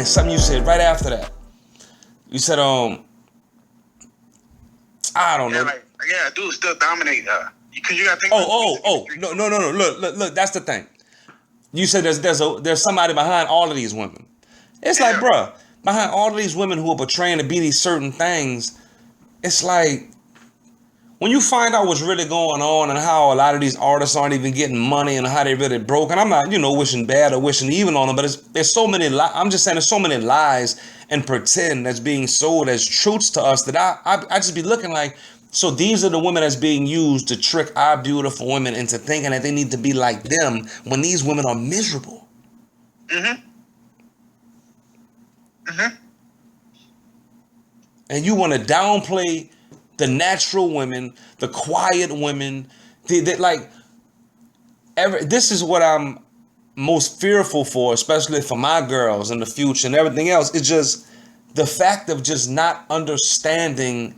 something you said right after that. You said, I don't know. Dudes still dominate her. Because you gotta think No. Look, that's the thing. You said there's somebody behind all of these women. It's like, bruh, behind all of these women who are portraying to be these certain things, it's like, when you find out what's really going on and how a lot of these artists aren't even getting money and how they really broke, and I'm not, wishing bad or wishing evil on them, but there's so many I'm just saying there's so many lies and pretend that's being sold as truths to us that I just be looking like, so these are the women that's being used to trick our beautiful women into thinking that they need to be like them when these women are miserable. And you want to downplay the natural women, the quiet women, this is what I'm most fearful for, especially for my girls in the future and everything else. It's just the fact of just not understanding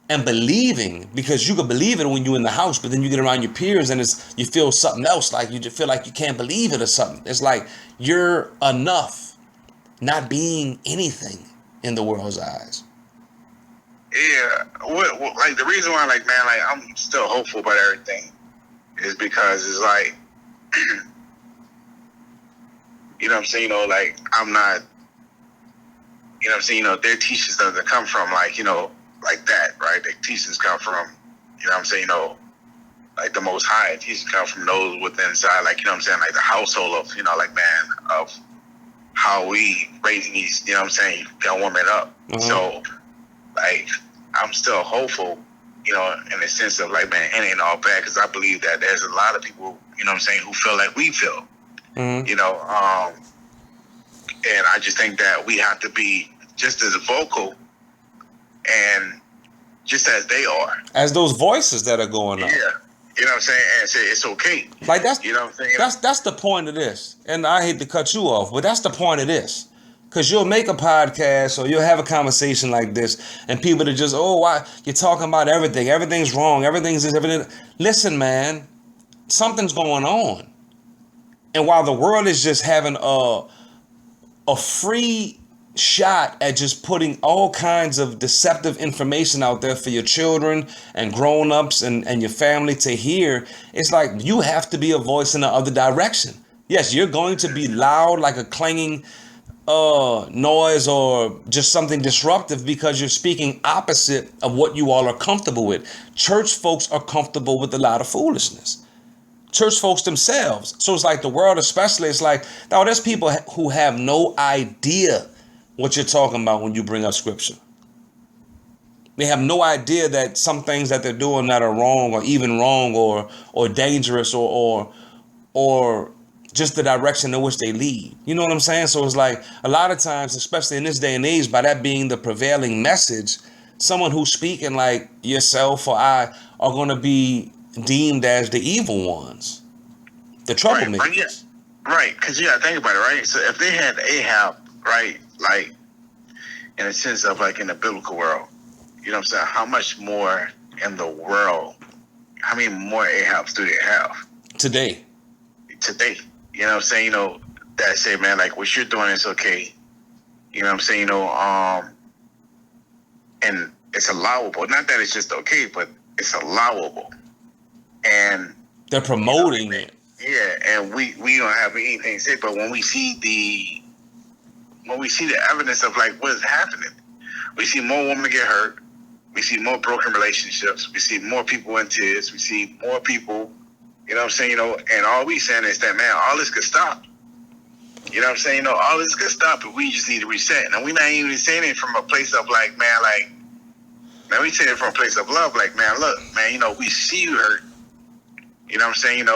and believing, because you can believe it when you're in the house, but then you get around your peers and you feel something else, like you just feel like you can't believe it or something. It's like you're enough, not being anything in the world's eyes. Yeah, like the reason why, like, man, like I'm still hopeful about everything is because it's like, you know what I'm saying, like I'm not, you know what I'm saying, their teachings doesn't come from like, like that, right? Their teachings come from, you know what I'm saying, like the Most High. Teachings come from those within inside, like, you know what I'm saying, like the household of, like, man, of how we raising these, you know what I'm saying, young women up. So, like, I'm still hopeful, in the sense of like, man, it ain't all bad, because I believe that there's a lot of people, you know what I'm saying, who feel like we feel, and I just think that we have to be just as vocal and just as they are. As those voices that are going on. Yeah. You know what I'm saying? And say it's okay. Like that's, you know what I'm saying? That's the point of this. And I hate to cut you off, but that's the point of this. Because you'll make a podcast or you'll have a conversation like this and people are just, why you're talking about everything. Everything's wrong. Everything's this, everything. Listen, man, something's going on. And while the world is just having a free shot at just putting all kinds of deceptive information out there for your children and grown-ups and your family to hear, it's like you have to be a voice in the other direction. Yes, you're going to be loud like a clanging noise or just something disruptive because you're speaking opposite of what you all are comfortable with. Church folks are comfortable with a lot of foolishness. Church folks themselves. So it's like the world especially, it's like, now there's people who have no idea what you're talking about when you bring up scripture. They have no idea that some things that they're doing that are wrong or even wrong or dangerous or just the direction in which they lead. You know what I'm saying? So it's like a lot of times, especially in this day and age, by that being the prevailing message, someone who's speaking like yourself or I are going to be deemed as the evil ones, the troublemakers. Right, because you got to think about it, right? So if they had Ahab, right, like in a sense of like in the biblical world, you know what I'm saying? How much more in the world, how many more Ahabs do they have? Today. You know what I'm saying? That say, man, like what you're doing is okay. You know what I'm saying? And it's allowable. Not that it's just okay, but it's allowable. And they're promoting it. Yeah, and we don't have anything to say, but when we see the evidence of like what is happening, we see more women get hurt, we see more broken relationships, we see more people in tears, we see more people, you know what I'm saying, and all we saying is that, man, all this could stop. You know what I'm saying? All this could stop, but we just need to reset. And we're not even saying it from a place of like, man, we saying it from a place of love, like, man, look, man, we see you hurt. You know what I'm saying?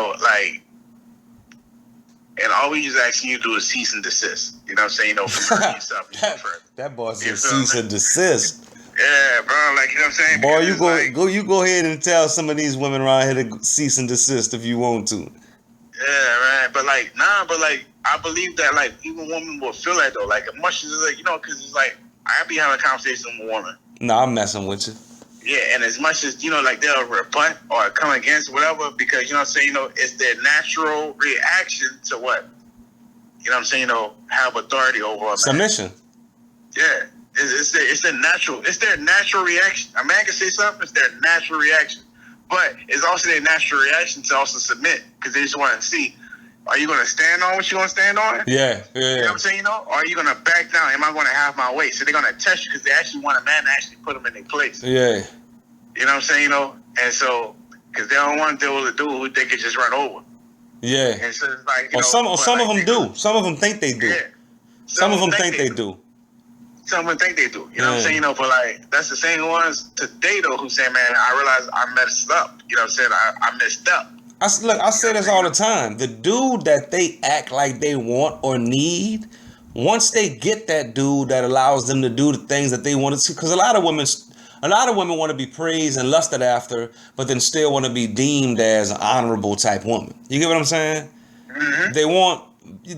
And all we just asking you to do is cease and desist. You know what I'm saying? From hurting yourself. That boy said cease and desist. Yeah, bro. Like, you know what I'm saying? Boy, you go ahead and tell some of these women around here to cease and desist if you want to. Yeah, right. But like, I believe that like even women will feel that though. Like as much as like, because it's like I be having a conversation with a woman. Nah, I'm messing with you. Yeah, and as much as like they'll rebut or come against whatever, because you know what I'm saying, it's their natural reaction to what you know what I'm saying, you know, have authority over a man. Submission. Yeah. It's their natural reaction. A man can say something, it's their natural reaction. But it's also their natural reaction to also submit, because they just want to see, are you going to stand on what you're going to stand on? Yeah. You know what I'm saying, you know? Or are you going to back down? Am I going to have my way? So they're going to test you, because they actually want a man to actually put them in their place. Yeah. You know what I'm saying, you know? And so, because they don't want to deal with a dude who they could just run over. Yeah. And so it's like, Or some of them do. Some of them think they do. Yeah. Some of them think they do. Some of them think they do. You know what I'm saying? You know, but like, that's the same ones today, though, who say, man, I realized I messed up. You know what I'm saying? I messed up. I say this all the time. The dude that they act like they want or need, once they get that dude that allows them to do the things that they want to, because a lot of women want to be praised and lusted after, but then still want to be deemed as an honorable type woman. You get what I'm saying? Mm-hmm.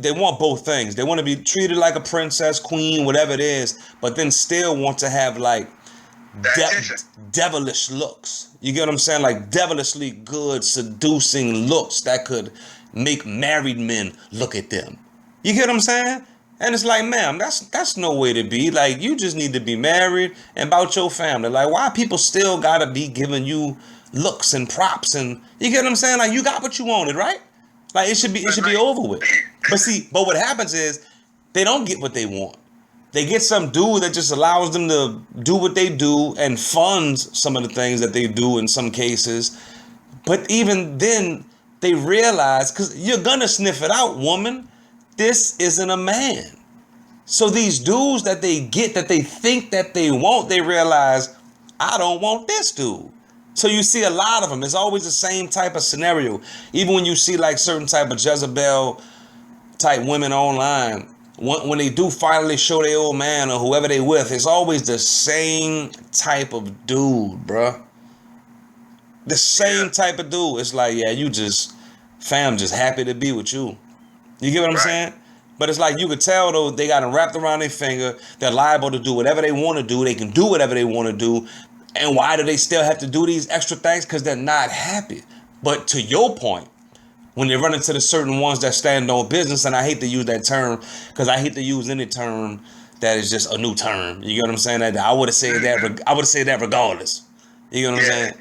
They want both things. They want to be treated like a princess, queen, whatever it is, but then still want to have like devilish looks. You get what I'm saying? Like devilishly good, seducing looks that could make married men look at them. You get what I'm saying? And it's like, ma'am, that's no way to be. Like, you just need to be married and about your family. Like, why people still gotta be giving you looks and props, and you get what I'm saying? Like, you got what you wanted, right? Like, it should be over with. But what happens is they don't get what they want. They get some dude that just allows them to do what they do and funds some of the things that they do in some cases. But even then, they realize, because you're gonna sniff it out, woman, this isn't a man. So these dudes that they get, that they think that they want, they realize, I don't want this dude. So you see a lot of them. It's always the same type of scenario. Even when you see like certain type of Jezebel type women online, when they do finally show their old man or whoever they with, it's always the same type of dude, bruh. The same type of dude. It's like, yeah, you just, fam, just happy to be with you. You get what I'm saying? But it's like, you could tell though, they got them wrapped around their finger. They're liable to do whatever they want to do. They can do whatever they want to do. And why do they still have to do these extra things? Because they're not happy. But to your point, when they run into the certain ones that stand on business, and I hate to use that term, because I hate to use any term that is just a new term. You get what I'm saying? That I would have said that regardless. You know what I'm saying?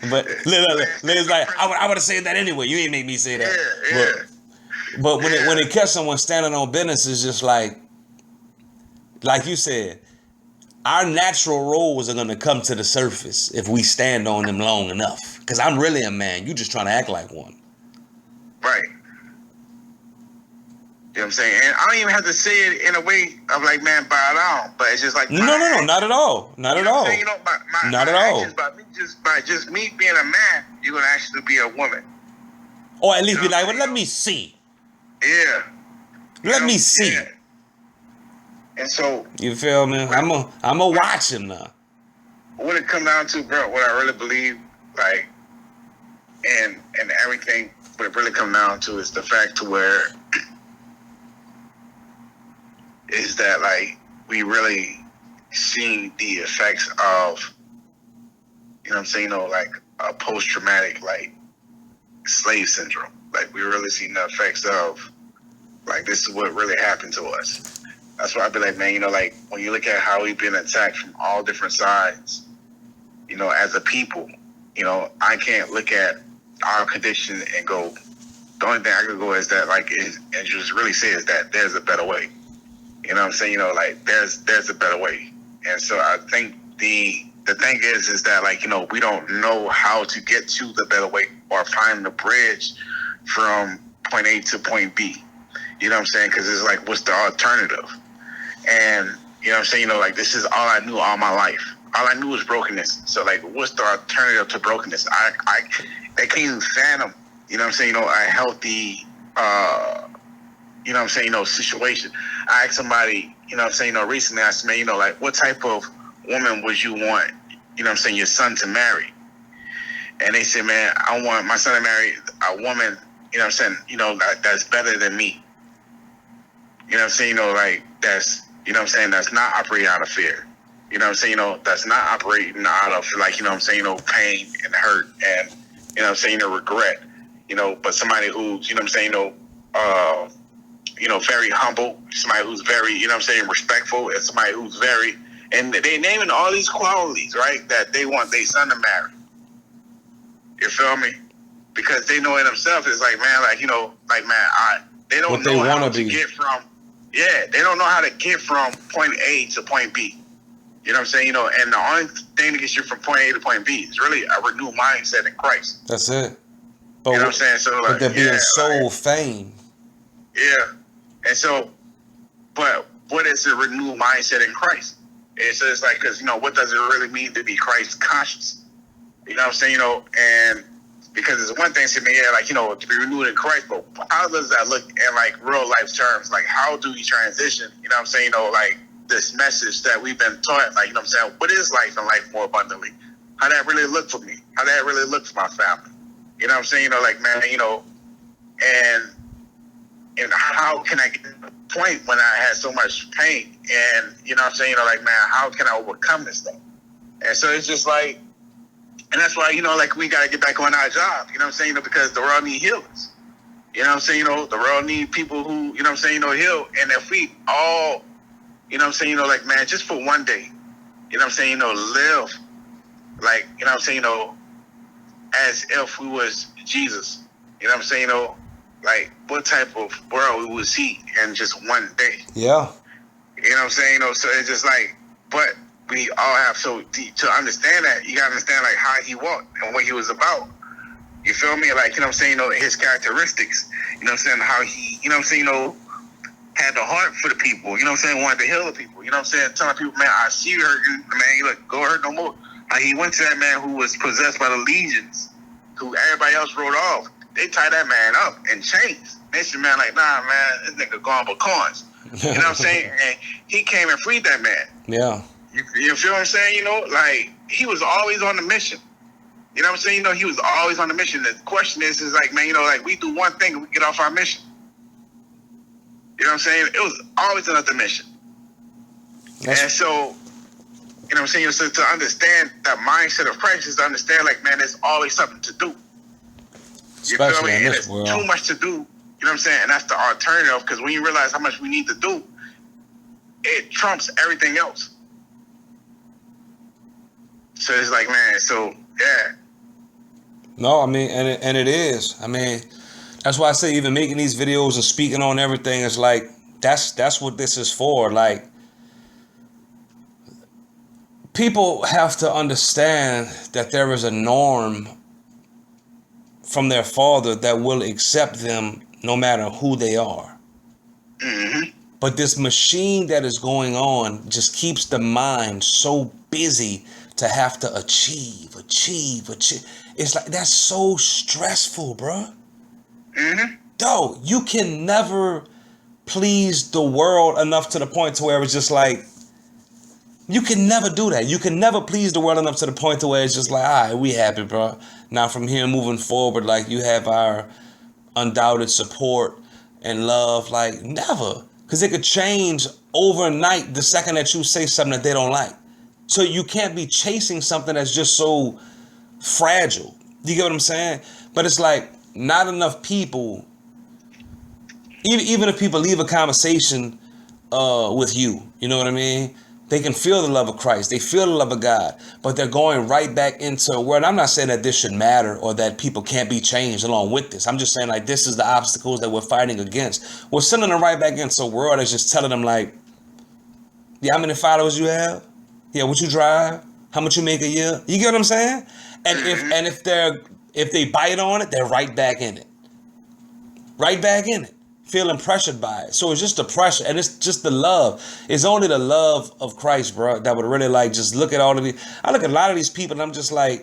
But look, it's like I would have said that anyway. You ain't make me say that. But when they catch someone standing on business, it's just like you said, our natural roles are gonna come to the surface if we stand on them long enough. Because I'm really a man. You just trying to act like one. Right. You know what I'm saying? And I don't even have to say it in a way of like, man, bow down. But it's just like, no, not at all. Not at all. You know, not at all. By just me being a man, you're gonna actually be a woman. Or at least be like, well, let me see. Yeah. Let me see. Yeah. And so, you feel me? I'm a watch him now. What it come down to, bro, what I really believe, like, and everything, what it really come down to is the fact to where is that, like, we really seeing the effects of, you know what I'm saying, like a post-traumatic, like, slave syndrome. Like, we really seen the effects of, like, this is what really happened to us. That's why I be like, man, like, when you look at how we've been attacked from all different sides, as a people, I can't look at our condition and go, the only thing I could go is that, like, and just really say is that there's a better way. You know what I'm saying? Like, there's a better way. And so I think the thing is that, like, we don't know how to get to the better way or find the bridge from point A to point B. You know what I'm saying? Because it's like, what's the alternative? And, you know what I'm saying? Like, this is all I knew all my life. All I knew was brokenness. So, like, what's the alternative to brokenness? I can't even fathom, you know what I'm saying, a healthy, you know what I'm saying, situation. I asked somebody, you know what I'm saying, recently, I said, man, like, what type of woman would you want, you know what I'm saying, your son to marry? And they said, man, I want my son to marry a woman, you know what I'm saying, that's better than me. You know what I'm saying, like, that's, you know what I'm saying, that's not operating out of fear. You know what I'm saying, that's not operating out of, like, you know what I'm saying, pain and hurt and, you know what I'm saying, regret. But somebody who's, you know what I'm saying, very humble, somebody who's very, respectful, and somebody who's very, and they naming all these qualities, right, that they want their son to marry. You feel me? Because they know in themselves, it's like, man, they don't know how to get from, they don't know how to get from point A to point B. You know what I'm saying? And the only thing that gets you from point A to point B is really a renewed mindset in Christ. That's it. But you know what I'm saying? So, but they're being so feigned. Yeah. And so, but what is a renewed mindset in Christ? And so it's like, because, what does it really mean to be Christ conscious? You know what I'm saying? And because it's one thing to me, to be renewed in Christ, but how does that look in real life terms? Like, how do we transition? You know what I'm saying? This message that we've been taught, what is life and life more abundantly? How that really look for me? How that really look for my family? You know what I'm saying? And how can I get to the point when I had so much pain? And, you know what I'm saying? How can I overcome this thing? And so it's just like, and that's why, we got to get back on our job, you know what I'm saying? Because the world need healers. You know what I'm saying? The world need people who, you know what I'm saying, heal. And if we all, you know what I'm saying, just for one day, you know what I'm saying, live, you know what I'm saying, as if we was Jesus. You know what I'm saying, what type of world we would see in just one day. Yeah. You know what I'm saying, so it's just but we all have to understand that, you gotta understand how he walked and what he was about. You feel me? You know what I'm saying, his characteristics, you know what I'm saying, how he, you know what I'm saying, had the heart for the people, you know what I'm saying, wanted to heal the people, you know what I'm saying, telling people, man, I see you hurt, man, look, go hurt no more. He went to that man who was possessed by the legions, who everybody else wrote off. They tied that man up in chains. They said, man, nah, man, this nigga gone for coins. You know what I'm saying? And he came and freed that man. Yeah. You feel what I'm saying? He was always on the mission. You know what I'm saying? He was always on the mission. The question is man, we do one thing and we get off our mission. You know what I'm saying? It was always another mission. And so, you know what I'm saying? So to understand that mindset of Christ is to understand, man, there's always something to do. You feel me? And there's too much to do. You know what I'm saying? And that's the alternative, because when you realize how much we need to do, it trumps everything else. So it's man, so yeah. No, I mean, and it is. I mean, that's why I say even making these videos and speaking on everything is that's what this is for. People have to understand that there is a norm from their Father that will accept them no matter who they are. Mm-hmm. But this machine that is going on just keeps the mind so busy to have to achieve. It's that's so stressful, bro. Mm-hmm. Though you can never please the world enough to the point to where it's just you can never do that. You can never please the world enough to the point to where it's just all right, we happy, bro. Now from here moving forward, you have our undoubted support and love. Never. Because it could change overnight the second that you say something that they don't like. So you can't be chasing something that's just so fragile. You get what I'm saying? But it's not enough people, even if people leave a conversation with you, you know what I mean? They can feel the love of Christ. They feel the love of God, but they're going right back into a world. I'm not saying that this should matter or that people can't be changed along with this. I'm just saying this is the obstacles that we're fighting against. We're sending them right back into a world that's just telling them yeah, how many followers you have? Yeah, what you drive? How much you make a year? You get what I'm saying? And if they bite on it, they're right back in it. Right back in it. Feeling pressured by it. So it's just the pressure, and it's just the love. It's only the love of Christ, bro, that would really just look at all of these. I look at a lot of these people and I'm just I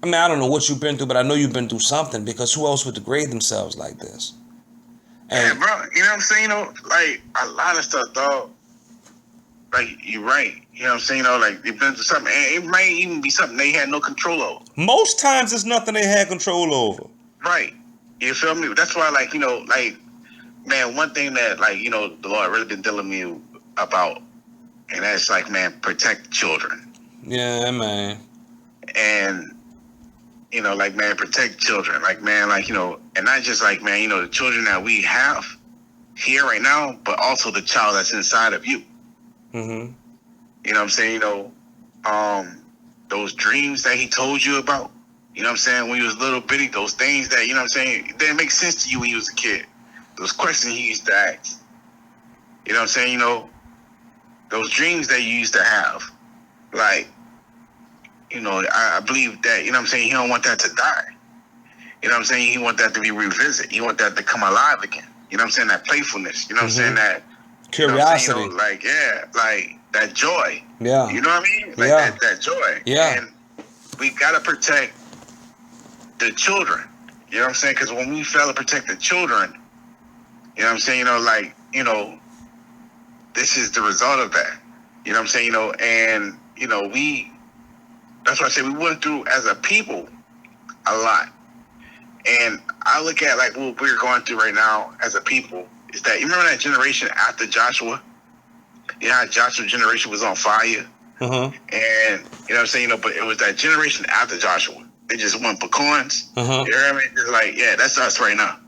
don't know what you've been through, but I know you've been through something, because who else would degrade themselves like this? And, yeah, bro, you know what I'm saying? A lot of stuff, dog. You're right. You know what I'm saying? They've been through something, and it might even be something they had no control over. Most times it's nothing they had control over. Right. You feel me? That's why, man, one thing that, the Lord really been dealing with me about, and that's, man, protect children. Yeah, man. And, man, protect children. And not just, man, the children that we have, here right now, but also the child that's inside of you. Mm-hmm. You know what I'm saying? You know, those dreams that he told you about, you know what I'm saying, when you was little bitty, those things that, you know what I'm saying, it didn't make sense to you when you was a kid. Those questions he used to ask. You know what I'm saying? You know, those dreams that you used to have. Like, you know, I believe that, you know what I'm saying, he don't want that to die. You know what I'm saying? He want that to be revisited. He want that to come alive again. You know what I'm saying? That playfulness. You know what I'm saying? That Curiosity. You know, like, yeah, like that joy. Yeah. You know what I mean? Like Yeah. that joy. Yeah. And we got to protect the children. You know what I'm saying? Because when we fail to protect the children, you know what I'm saying? You know, like, you know, this is the result of that. You know what I'm saying? You know, and, you know, that's why I say we went through as a people a lot. And I look at like what we're going through right now as a people is that, you remember that generation after Joshua? You know how Joshua's generation was on fire? Uh-huh. And, you know what I'm saying? You know, but it was that generation after Joshua. They just went pecans. Uh-huh. You know what I mean? It's like, yeah, that's us right now.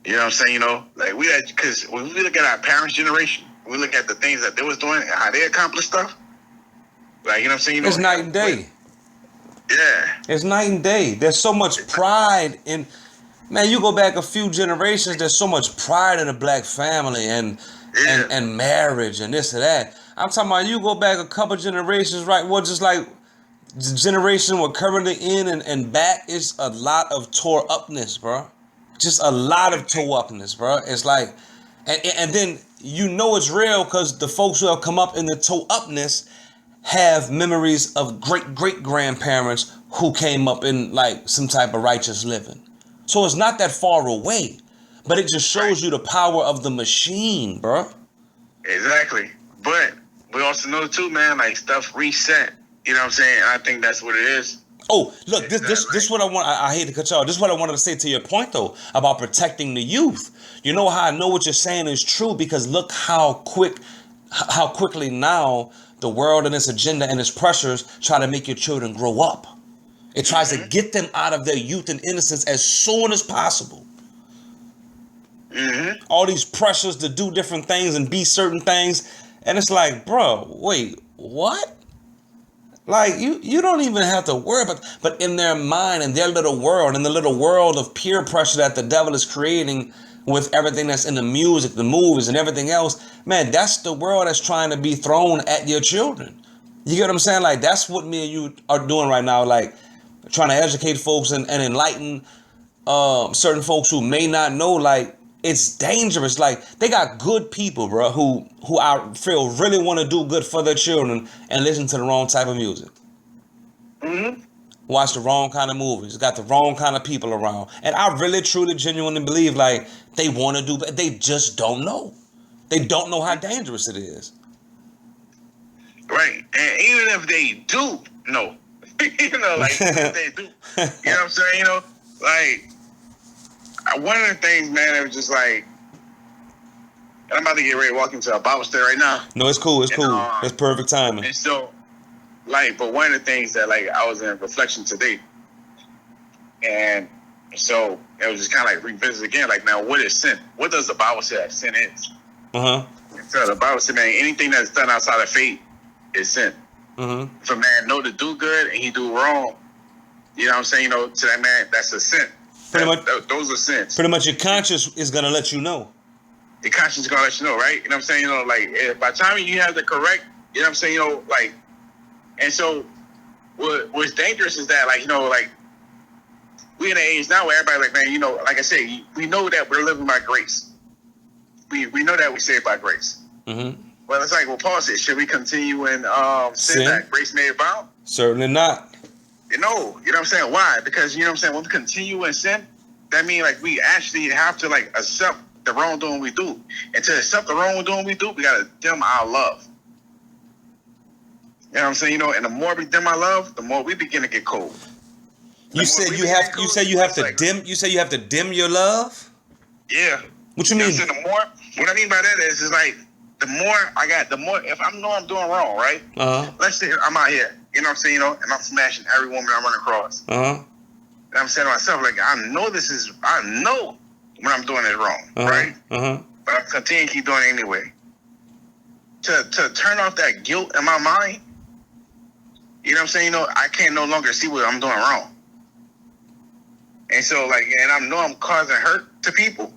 You know what I'm saying? You know, like because when we look at our parents' generation, we look at the things that they was doing and how they accomplished stuff. Like, you know what I'm saying? You know, It's night and day. Yeah. It's night and day. There's so much pride in, man, you go back a few generations, there's so much pride in a black family and marriage and this and that. I'm talking about you go back a couple generations, right? Well, just like the generation we're currently in and back, is a lot of tore upness, bro. Just a lot of tore upness, bro. It's like, and then you know it's real because the folks who have come up in the tore upness have memories of great grandparents who came up in like some type of righteous living. So it's not that far away, but it just shows you the power of the machine, bro. Exactly. But we also know too, man, like stuff reset. You know what I'm saying? And I think that's what it is. Oh, look, this what I want. I hate to cut you off. This is what I wanted to say to your point though about protecting the youth. You know how I know what you're saying is true because look how quickly now the world and its agenda and its pressures try to make your children grow up. It tries to get them out of their youth and innocence as soon as possible. All these pressures to do different things and be certain things. And it's like, bro, wait, what? Like, you don't even have to worry about, but in their mind, in their little world, in the little world of peer pressure that the devil is creating with everything that's in the music, the movies, and everything else, man, that's the world that's trying to be thrown at your children. You get what I'm saying? Like, that's what me and you are doing right now, like, trying to educate folks and enlighten certain folks who may not know, like, it's dangerous. Like, they got good people, bro, who I feel really want to do good for their children and listen to the wrong type of music. Watch the wrong kind of movies. Got the wrong kind of people around. And I really, truly, genuinely believe, like, they want to do, but they just don't know. They don't know how dangerous it is. Right. And even if they do know, you know, like, if they do, you know what I'm saying? You know, like, one of the things, man, it was just like, I'm about to get ready to walk into a Bible study right now. No, it's cool. It's And, cool. It's perfect timing. And so, like, but one of the things that, like, I was in reflection today, and so it was just kind of like revisit again, like, now, what is sin? What does the Bible say that sin is? So the Bible said, man, anything that's done outside of faith is sin. If a man know to do good and he do wrong, you know what I'm saying? You know, to that man, that's a sin. Those are sins. Pretty much your conscience is going to let you know. Your conscience is going to let you know, right? You know what I'm saying? You know, like, by the time you have the correct, you know what I'm saying? You know, like, and so what's dangerous is that, like, you know, like, we in an age now where everybody, like, man, you know, like I said, we know that we're living by grace. We know that we're saved by grace. Well, it's like, well, Paul said, should we continue in sin that grace may abound? Certainly not. You know what I'm saying? Why? Because, you know what I'm saying, when we continue in sin, that means, like, we actually have to, like, accept the wrongdoing we do. And to accept the wrongdoing we do, we got to dim our love. You know what I'm saying? You know, and the more we dim our love, the more we begin to get cold. You say you have to dim your love? Yeah. What you mean? You know what I mean by that is like, if I know I'm doing wrong, right? Let's say I'm out here, you know what I'm saying, you know, and I'm smashing every woman I run across. And I'm saying to myself, like, I know when I'm doing it wrong, right? but I continue to keep doing it anyway. To turn off that guilt in my mind, you know what I'm saying? You know, I can't no longer see what I'm doing wrong. And so, like, and I know I'm causing hurt to people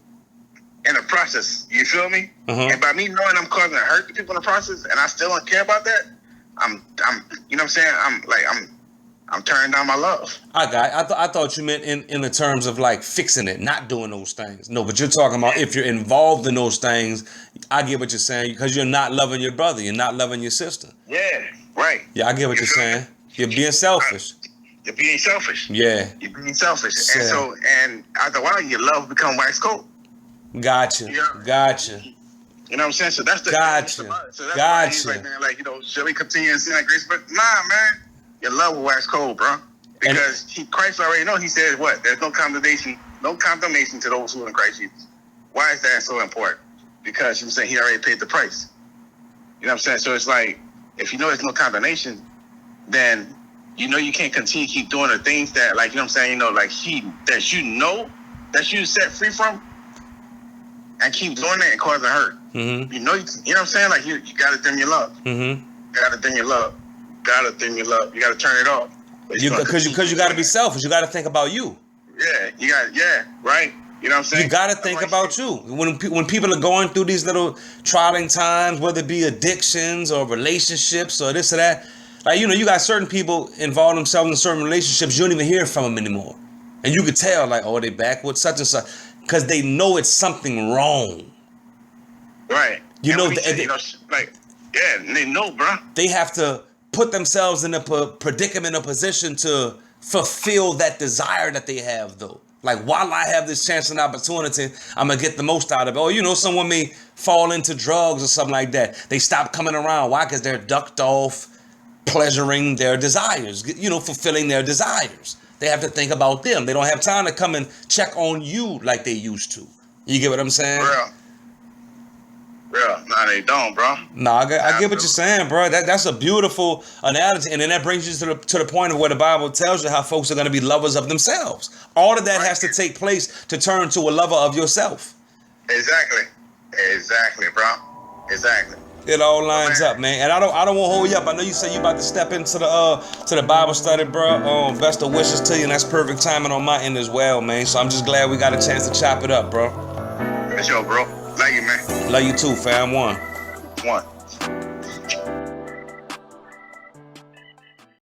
in the process. You feel me? And by me knowing I'm causing hurt to people in the process, and I still don't care about that, I'm, you know what I'm saying? I'm turning down my love. I thought you meant in the terms of like fixing it, not doing those things. No, but you're talking about if you're involved in those things. I get what you're saying, because you're not loving your brother, you're not loving your sister. Yeah, right. Yeah, I get what you're saying. You're being selfish. You're being selfish. Yeah. You're being selfish. Yeah. And so, and after a while, your love become wax cold. Gotcha. Yeah. Gotcha. You know what I'm saying? So that's the Gotcha. So that's why Gotcha. he's like, man, like, you know, shall we continue and sin like grace? But nah, man, your love will wax cold, bro. Because Christ already know. He said what? There's no condemnation to those who are in Christ Jesus. Why is that so important? Because you saying he already paid the price. You know what I'm saying? So it's like, if you know there's no condemnation, then you know you can't continue to keep doing the things that, like, you know what I'm saying, you know, like that you set free from, and keep doing it and causing hurt. Mm-hmm. You know what I'm saying? Like, you gotta dim your love. Mm-hmm. You gotta dim your love. You gotta turn it off. Because you got to be selfish. You got to think about you. Yeah, right. You know what I'm saying? You got to think about you. When people are going through these little trying times, whether it be addictions or relationships or this or that, like, you know, you got certain people involve themselves in certain relationships, you don't even hear from them anymore. And you could tell, like, oh, they back with such and such, because they know it's something wrong. Right. You know, they know, bro. They have to put themselves in a predicament, a position to fulfill that desire that they have, though. Like, while I have this chance and opportunity, I'm going to get the most out of it. Or, you know, someone may fall into drugs or something like that. They stop coming around. Why? Because they're ducked off pleasuring their desires, you know, fulfilling their desires. They have to think about them. They don't have time to come and check on you like they used to. You get what I'm saying? Real. No, they don't, bro. No, I get what you're saying, bro. That's a beautiful analogy, and then that brings you to the point of where the Bible tells you how folks are going to be lovers of themselves. All of that has to take place to turn to a lover of yourself. Exactly, bro. Exactly. It all lines up, man. And I don't want to hold you up. I know you said you about to step into the Bible study, bro. Best of wishes to you, and that's perfect timing on my end as well, man. So I'm just glad we got a chance to chop it up, bro. For sure, bro. Love you, man. Love you too, fam. One.